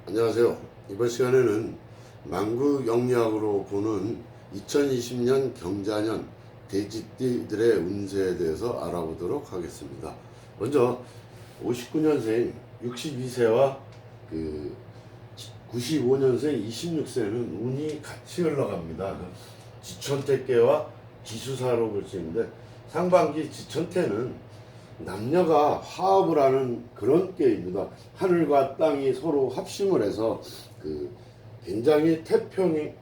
안녕하세요. 이번 시간에는 만국영리학으로 보는 2020년 경자년 돼지띠들의 운세에 대해서 알아보도록 하겠습니다. 먼저 59년생 62세와 95년생 26세는 운이 같이 흘러갑니다. 지천태께와 기수사로 볼 수 있는데, 상반기 지천태는 남녀가 화합을 하는 그런 때입니다. 하늘과 땅이 서로 합심을 해서 굉장히 태평한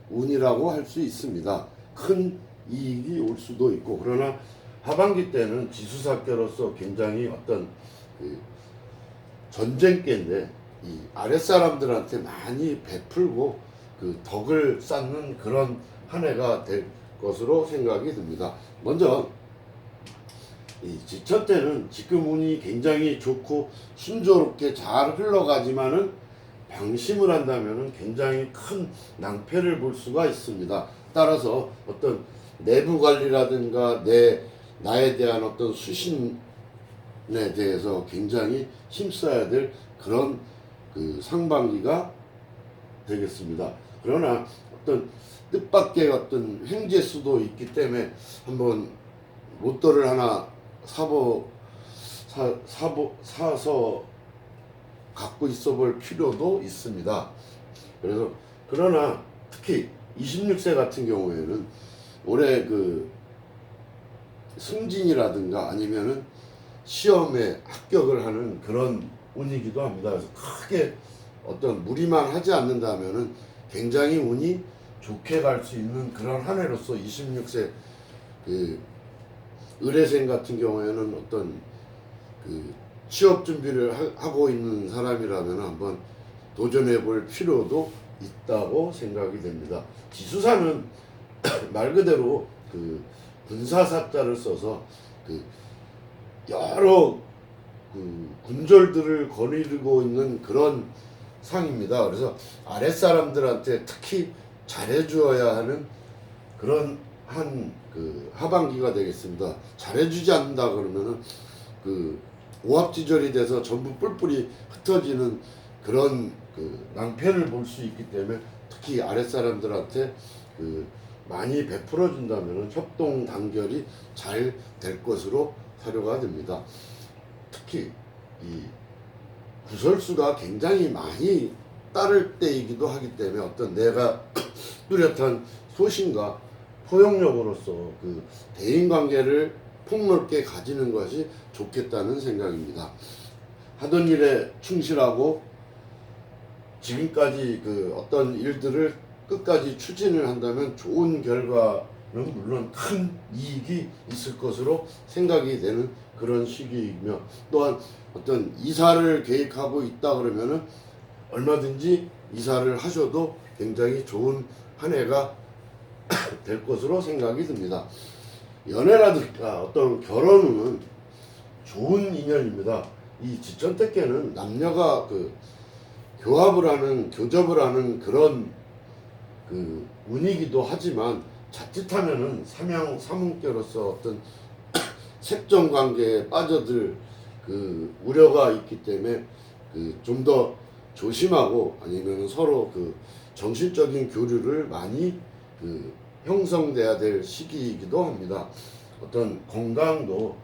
운이라고 할 수 있습니다. 큰 이익이 올 수도 있고, 그러나 하반기 때는 지수사께로서 굉장히 어떤 전쟁계인데, 이 아랫사람들한테 많이 베풀고 덕을 쌓는 그런 한 해가 될 것으로 생각이 듭니다. 먼저 이 지천 때는 지금 운이 굉장히 좋고 순조롭게 잘 흘러가지만은 방심을 한다면은 굉장히 큰 낭패를 볼 수가 있습니다. 따라서 어떤 내부 관리라든가 나에 대한 어떤 수신에 대해서 굉장히 힘써야 될 그런 상반기가 되겠습니다. 그러나 어떤 뜻밖의 어떤 횡재수도 있기 때문에 한번 로또를 하나 사서 갖고 있어 볼 필요도 있습니다. 그러나 특히 26세 같은 경우에는 올해 승진이라든가 아니면은 시험에 합격을 하는 그런 운이기도 합니다. 그래서 크게 어떤 무리만 하지 않는다면은 굉장히 운이 좋게 갈 수 있는 그런 한 해로서 26세 의뢰생 같은 경우에는 어떤 취업 준비를 하고 있는 사람이라면 한번 도전해 볼 필요도 있다고 생각이 됩니다. 지수사는 말 그대로 군사사자를 써서 여러 군졸들을 거느리고 있는 그런 상입니다. 그래서 아랫사람들한테 특히 잘해주어야 하는 그런 하반기가 되겠습니다. 잘해주지 않는다 그러면은 오합지졸이 돼서 전부 뿔뿔이 흩어지는 그런 낭패를 볼 수 있기 때문에 특히 아랫사람들한테 많이 베풀어 준다면은 협동 단결이 잘 될 것으로 사료가 됩니다. 특히 이 구설수가 굉장히 많이 따를 때이기도 하기 때문에 어떤 내가 뚜렷한 소신과 포용력으로서 대인관계를 폭넓게 가지는 것이 좋겠다는 생각입니다. 하던 일에 충실하고 지금까지 어떤 일들을 끝까지 추진을 한다면 좋은 결과는 물론 큰 이익이 있을 것으로 생각이 되는 그런 시기이며, 또한 어떤 이사를 계획하고 있다 그러면은 얼마든지 이사를 하셔도 굉장히 좋은 한 해가 될 것으로 생각이 듭니다. 연애라든가 어떤 결혼은 좋은 인연입니다. 이 지천태께는 남녀가 교접을 하는 그런 운이기도 하지만, 자칫하면은 사문께로서 어떤 색정 관계에 빠져들 우려가 있기 때문에 좀 더 조심하고, 아니면 서로 정신적인 교류를 많이 형성돼야 될 시기이기도 합니다. 어떤 건강도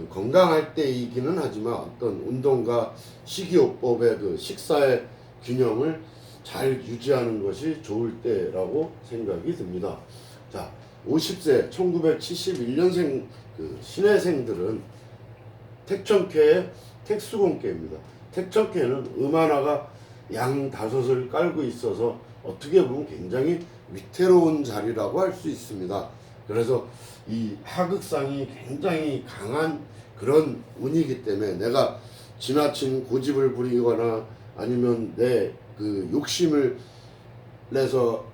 건강할 때이기는 하지만 어떤 운동과 식이요법의 식사의 균형을 잘 유지하는 것이 좋을 때라고 생각이 듭니다. 자, 50세 1971년생 신해생들은 택천캐의 택수공캐입니다. 택천캐는 하나가 양 5을 깔고 있어서 어떻게 보면 굉장히 위태로운 자리라고 할 수 있습니다. 그래서 이 하극상이 굉장히 강한 그런 운이기 때문에 내가 지나친 고집을 부리거나 아니면 내 욕심을 내서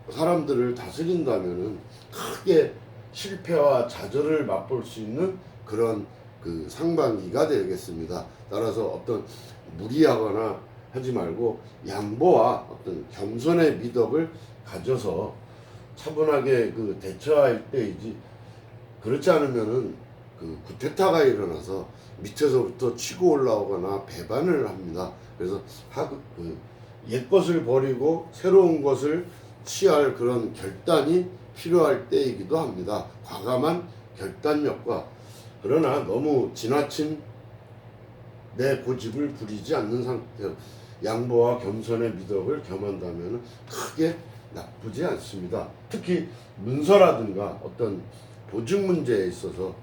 사람들을 다스린다면은 크게 실패와 좌절을 맛볼 수 있는 그런 상반기가 되겠습니다. 따라서 어떤 무리하거나 하지 말고 양보와 어떤 겸손의 미덕을 가져서 차분하게 대처할 때이지, 그렇지 않으면은 그 쿠데타가 일어나서 밑에서부터 치고 올라오거나 배반을 합니다. 그래서 옛 것을 버리고 새로운 것을 취할 그런 결단이 필요할 때이기도 합니다. 과감한 결단력과 그러나 너무 지나친 내 고집을 부리지 않는 상태, 양보와 겸손의 미덕을 겸한다면 크게 나쁘지 않습니다. 특히 문서라든가 어떤 보증 문제에 있어서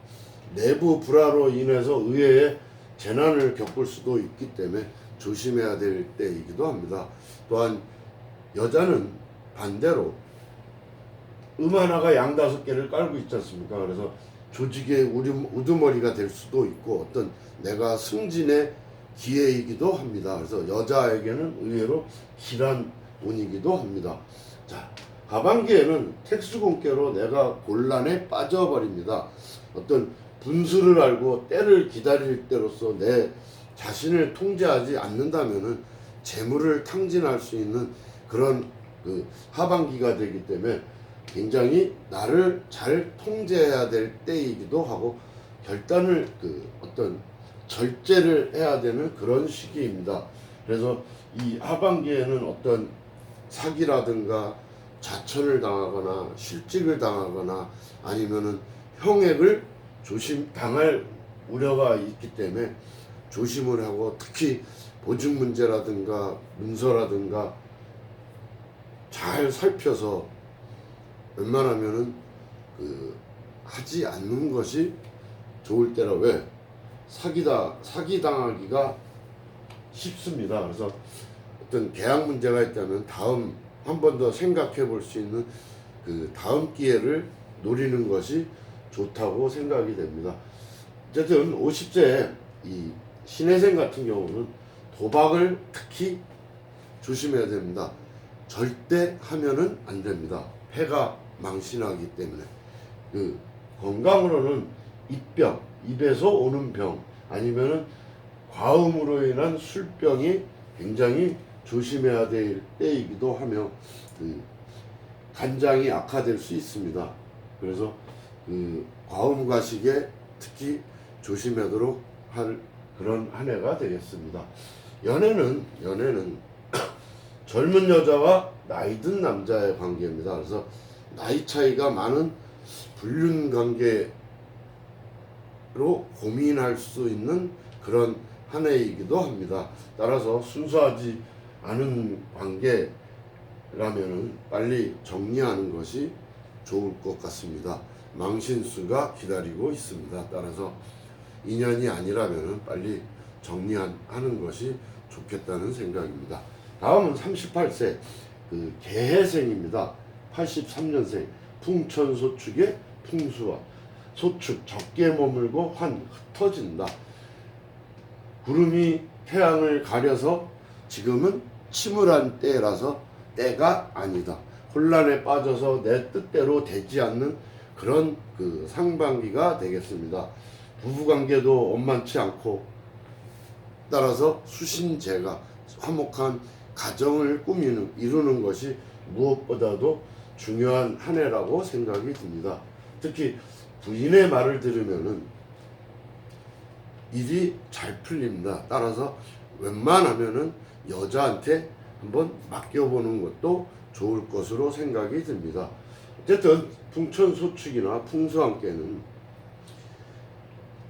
내부 불화로 인해서 의외의 재난을 겪을 수도 있기 때문에 조심해야 될 때이기도 합니다. 또한 여자는 반대로 하나가 양 5개를 깔고 있지 않습니까? 그래서 조직의 우두머리가 될 수도 있고 어떤 내가 승진의 기회이기도 합니다. 그래서 여자에게는 의외로 길한 운이기도 합니다. 자, 하반기에는 특수공개로 내가 곤란에 빠져버립니다. 어떤 분수를 알고 때를 기다릴 때로서 내 자신을 통제하지 않는다면은 재물을 탕진할 수 있는 그런 그 하반기가 되기 때문에 굉장히 나를 잘 통제해야 될 때이기도 하고 결단을 어떤 절제를 해야 되는 그런 시기입니다. 그래서 이 하반기에는 어떤 사기라든가 자천을 당하거나 실직을 당하거나 아니면은 형액을 당할 우려가 있기 때문에 조심을 하고 특히 보증 문제라든가 문서라든가 잘 살펴서 웬만하면은 하지 않는 것이 좋을 때라. 왜? 사기 당하기가 쉽습니다. 그래서 어떤 계약 문제가 있다면 다음 한 번 더 생각해 볼 수 있는 그 다음 기회를 노리는 것이 좋다고 생각이 됩니다. 어쨌든 50세 이 신혜생 같은 경우는 도박을 특히 조심해야 됩니다. 절대 하면은 안 됩니다. 폐가 망신하기 때문에. 건강으로는 입병, 입에서 오는 병, 아니면은 과음으로 인한 술병이 굉장히 조심해야 될 때이기도 하며 간장이 악화될 수 있습니다. 그래서 과음과식에 특히 조심하도록 할 그런 한 해가 되겠습니다. 연애는 젊은 여자와 나이 든 남자의 관계입니다. 그래서 나이 차이가 많은 불륜 관계로 고민할 수 있는 그런 한 해이기도 합니다. 따라서 순수하지 않은 관계라면은 빨리 정리하는 것이 좋을 것 같습니다. 망신수가 기다리고 있습니다. 따라서 인연이 아니라면은 빨리 정리하는 것이 좋겠다는 생각입니다. 다음은 38세 개해생입니다. 83년생 풍천소축의 풍수와 소축 적게 머물고 흩어진다. 구름이 태양을 가려서 지금은 침울한 때라서 때가 아니다. 혼란에 빠져서 내 뜻대로 되지 않는 그런 상반기가 되겠습니다. 부부관계도 원만치 않고 따라서 수신제가 화목한 가정을 이루는 것이 무엇보다도 중요한 한 해라고 생각이 듭니다. 특히 부인의 말을 들으면은 일이 잘 풀립니다. 따라서 웬만하면은 여자한테 한번 맡겨보는 것도 좋을 것으로 생각이 듭니다. 어쨌든 풍천소축이나 풍수함께는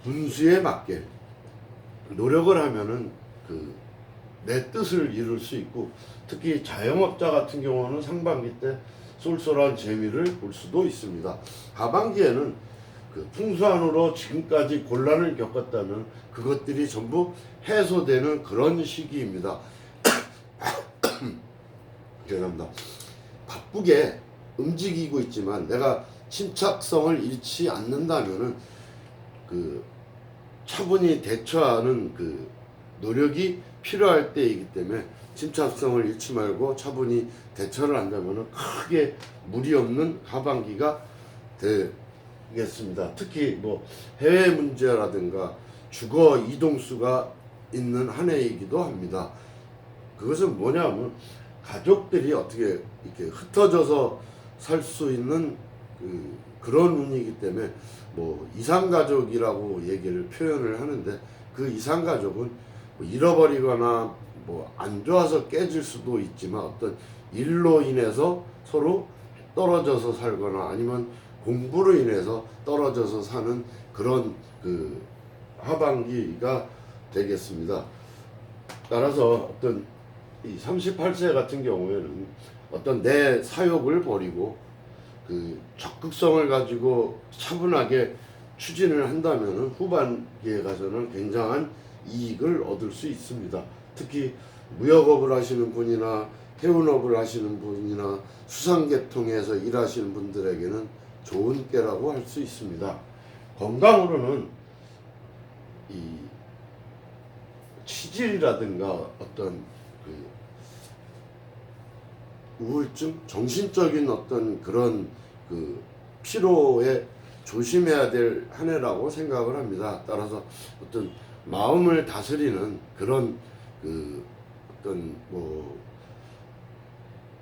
분수에 맞게 노력을 하면은 내 뜻을 이룰 수 있고, 특히 자영업자 같은 경우는 상반기 때 쏠쏠한 재미를 볼 수도 있습니다. 하반기에는 풍수안으로 지금까지 곤란을 겪었다는 그것들이 전부 해소되는 그런 시기입니다. 죄송합니다. 바쁘게 움직이고 있지만 내가 침착성을 잃지 않는다면은 차분히 대처하는 노력이 필요할 때이기 때문에 침착성을 잃지 말고 차분히 대처를 한다면 크게 무리 없는 하반기가 되겠습니다. 특히 해외 문제라든가 주거 이동수가 있는 한 해이기도 합니다. 그것은 뭐냐면 가족들이 어떻게 이렇게 흩어져서 살 수 있는 그런 운이기 때문에 뭐 이상가족이라고 얘기를 표현을 하는데, 그 이상가족은 뭐 잃어버리거나 뭐 안 좋아서 깨질 수도 있지만 어떤 일로 인해서 서로 떨어져서 살거나 아니면 공부로 인해서 떨어져서 사는 그런 그 하반기가 되겠습니다. 따라서 어떤 이 38세 같은 경우에는 어떤 내 사욕을 버리고 그 적극성을 가지고 차분하게 추진을 한다면 후반기에 가서는 굉장한 이익을 얻을 수 있습니다. 특히 무역업을 하시는 분이나 해운업을 하시는 분이나 수상계통에서 일하시는 분들에게는 좋은 깨라고 할 수 있습니다. 건강으로는 이 치질이라든가 어떤 그 우울증, 정신적인 어떤 그런 그 피로에 조심해야 될 한 해라고 생각을 합니다. 따라서 어떤 마음을 다스리는 그런 그 어떤 뭐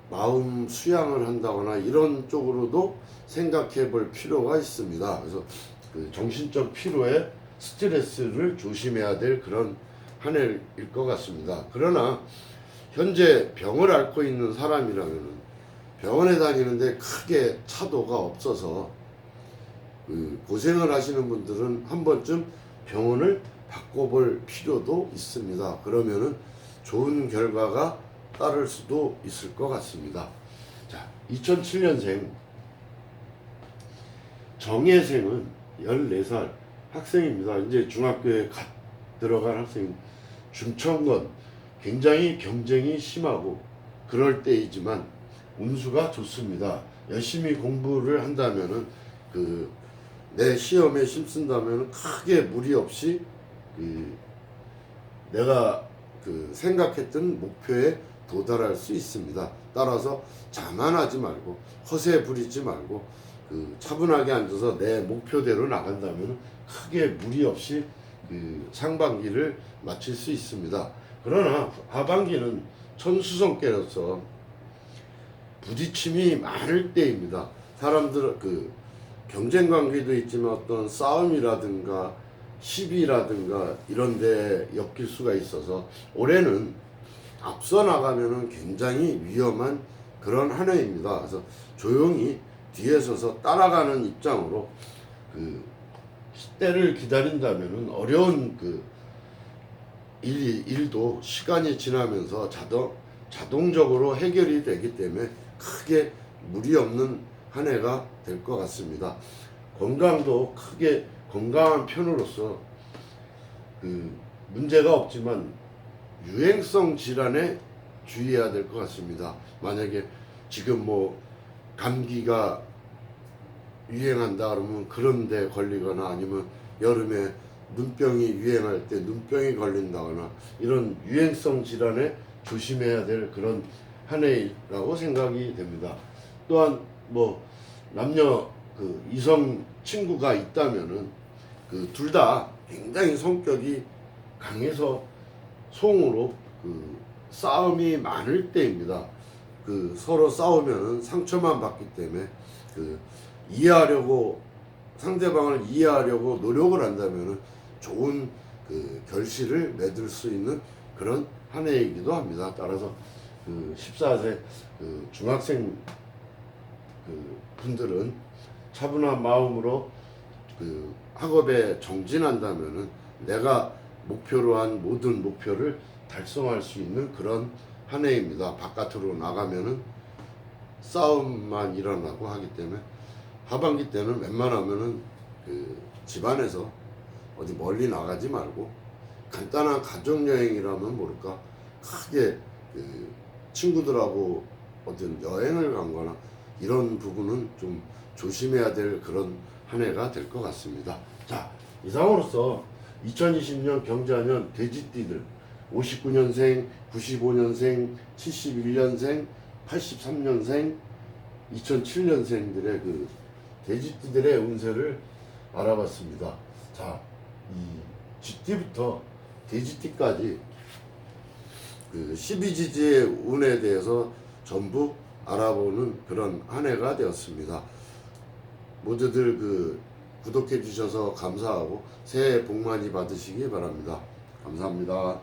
마음 수양을 한다거나 이런 쪽으로도 생각해 볼 필요가 있습니다. 그래서 그 정신적 피로에 스트레스를 조심해야 될 그런 한 해일 것 같습니다. 그러나 현재 병을 앓고 있는 사람이라면 병원에 다니는데 크게 차도가 없어서 그 고생을 하시는 분들은 한 번쯤 병원을 바꿔볼 필요도 있습니다. 그러면은 좋은 결과가 따를 수도 있을 것 같습니다. 자, 2007년생 정혜생은 14살 학생입니다. 이제 중학교에 갓 들어간 학생, 중천건, 굉장히 경쟁이 심하고 그럴 때이지만 운수가 좋습니다. 열심히 공부를 한다면은 그 내 시험에 힘쓴다면 크게 무리 없이 그 내가 그 생각했던 목표에 도달할 수 있습니다. 따라서 자만하지 말고 허세 부리지 말고 그 차분하게 앉아서 내 목표대로 나간다면 크게 무리 없이 그 상반기를 마칠 수 있습니다. 그러나 하반기는 천수성께로서 부딪힘이 많을 때입니다. 사람들 그 경쟁 관계도 있지만 어떤 싸움이라든가 시비라든가 이런 데 엮일 수가 있어서 올해는 앞서 나가면은 굉장히 위험한 그런 한 해입니다. 그래서 조용히 뒤에 서서 따라가는 입장으로 그 때를 기다린다면은 어려운 그 일도 시간이 지나면서 자동적으로 해결이 되기 때문에 크게 무리 없는 한 해가 될 것 같습니다. 건강도 크게 건강한 편으로서 그 문제가 없지만 유행성 질환에 주의해야 될 것 같습니다. 만약에 지금 뭐 감기가 유행한다 그러면 그런 데 걸리거나 아니면 여름에 눈병이 유행할 때 눈병이 걸린다거나 이런 유행성 질환에 조심해야 될 그런 한 해라고 생각이 됩니다. 또한 뭐 남녀 그 이성 친구가 있다면은 그 둘 다 굉장히 성격이 강해서 송으로 그 싸움이 많을 때입니다. 그 서로 싸우면은 상처만 받기 때문에 그 이해하려고 상대방을 이해하려고 노력을 한다면은 좋은 그 결실을 맺을 수 있는 그런 한 해이기도 합니다. 따라서 그 14세 그 중학생 그 분들은 차분한 마음으로 그 학업에 정진한다면은 내가 목표로 한 모든 목표를 달성할 수 있는 그런 한 해입니다. 바깥으로 나가면은 싸움만 일어나고 하기 때문에 하반기 때는 웬만하면은 그 집안에서 어디 멀리 나가지 말고 간단한 가족 여행이라면 모를까 크게 그 친구들하고 어떤 여행을 간거나 이런 부분은 좀 조심해야 될 그런 한 해가 될 것 같습니다. 자, 이상으로서 2020년 경자년 돼지띠들 59년생, 95년생, 71년생, 83년생, 2007년생들의 그 돼지띠들의 운세를 알아봤습니다. 자, 이 쥐띠부터 돼지띠까지 그 12지지의 운에 대해서 전부 알아보는 그런 한 해가 되었습니다. 모두들 그 구독해 주셔서 감사하고 새해 복 많이 받으시기 바랍니다. 감사합니다.